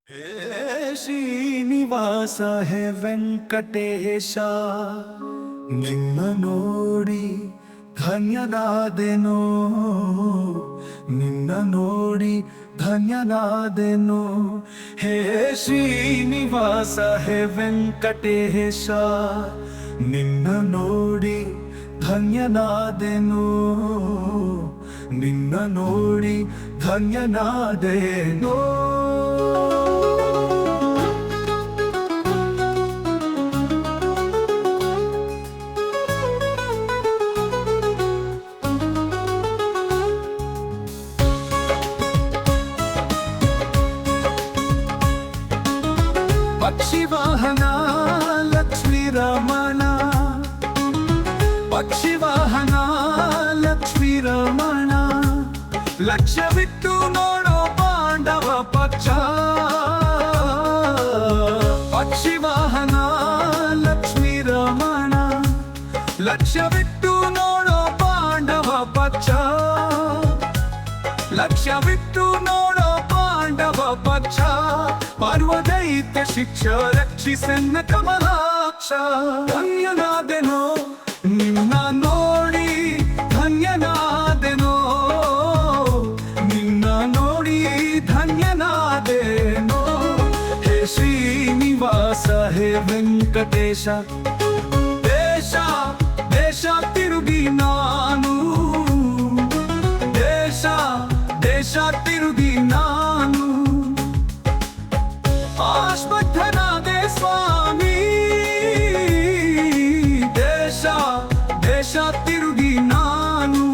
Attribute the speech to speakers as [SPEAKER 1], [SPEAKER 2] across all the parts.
[SPEAKER 1] ಹೇ ಶ್ರೀನಿವಾಸ ಹೇ ವೆಂಕಟೇಶ, ನಿನ್ನ ನೋಡಿ ಧನ್ಯನಾದೆನೋ, ನಿನ್ನ ನೋಡಿ ಧನ್ಯನಾದೆನೋ. ಹೇ ಶ್ರೀನಿವಾಸ ಹೇ ವೆಂಕಟೇಶ, ನಿನ್ನ ನೋಡಿ ಧನ್ಯನಾದೆನೋ, ನಿನ್ನ ನೋಡಿ ಧನ್ಯನಾದೆನೋ. ಪಕ್ಷಿ ವಾಹನ ಲಕ್ಷ್ಮೀ ರಮಣ, ಪಕ್ಷಿ ವಾಹನ ಲಕ್ಷ್ಮೀ ರಮಣ, ಲಕ್ಷ್ಯವಿಟ್ಟು ನೋಡೋ ಪಾಂಡವ ಪಕ್ಷ. ಪಕ್ಷಿ ವಾಹನ ಲಕ್ಷ್ಮೀ ರಮಣ, ಲಕ್ಷ್ಯವಿಟ್ಟು ನೋಡೋ ಪಾಂಡವ ಪಕ್ಷ, ಲಕ್ಷ್ಯವಿಟ್ಟು ನೋಡೋ ಪಾಂಡವ ಪಕ್ಷ. ಪಾರ್ವದೈತ್ಯ ಶಿಕ್ಷ ರಕ್ಷಿಸನ್ನ ಕಮಲಾಕ್ಷ. ಧನ್ಯನಾದೆನೋ ನಿನ್ನ ನೋಡಿ ಧನ್ಯನಾದೆನೋ, ನಿನ್ನ ನೋಡಿ ಧನ್ಯನಾದೆನೋ. ಹೇ ಶ್ರೀನಿವಾಸ ಹೇ ವೆಂಕಟೇಶ, ದೇಶ ದೇಶ ತಿರುಗಿ ನಾನು, ದೇಶ ದೇಶ ತಿರುಗಿ ನಾನು, ಆಶ್ವತ್ಥನಾದೆ ಸ್ವಾಮಿ. ದೇಶ ದೇಶ ತಿರುಗಿ ನಾನು,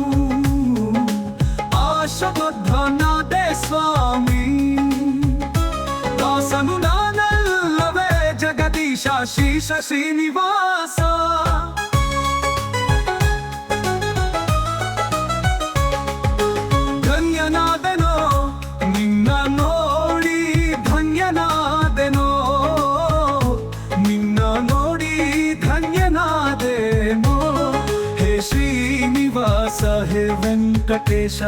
[SPEAKER 1] ಆಶ್ವತ್ಥನಾದೆ ಸ್ವಾಮಿ. ದಾಸನು ನಾನಲ್ಲವೇ ಜಗದೀಶ ಶೀಶ ಶ್ರೀನಿವಾಸ. ಧನ್ಯನಾದೆನೋ ನಿನ್ನ ನೋಡಿ ಧನ್ಯನಾದೆನೋ, ನಿನ್ನ ನೋಡಿ ಧನ್ಯನಾದೆನೋ. ಹೇ ಶ್ರೀನಿವಾಸ ಹೇ ವೆಂಕಟೇಶ,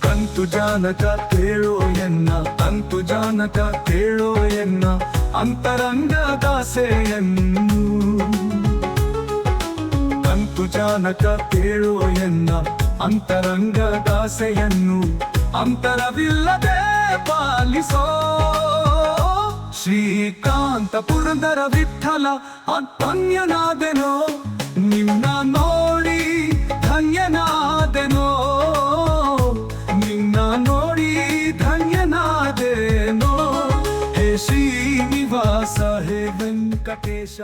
[SPEAKER 1] ಕಂತು ಜಾನಕ ಕೇಳೋ ಎನ್ನ, ಕಂತು ಜಾನಕ ಕೇಳೋ ಎನ್ನ ಅಂತರಂಗ ದಾಸೆಯನ್ನು. ಕಂತು ಜಾನಕ ಕೇಳೋ ಎನ್ನ ಅಂತರಂಗ ದಾಸೆಯನ್ನು, ಅಂತರವಿಲ್ಲದೆ ಪಾಲಿಸೋ. ಶ್ರೀಕಾಂತ ಪುರಂದರ ವಿಠಲ ಧನ್ಯನಾದೆನೋ, ನಿನ್ನ ನೋಡಿ ಧನ್ಯನಾದೆನೋ, ನಿನ್ನ ನೋಡಿ ಧನ್ಯನಾದೆನೋ. ಹೇ ಶ್ರೀನಿವಾಸ ಹೇ ವೆಂಕಟೇಶ.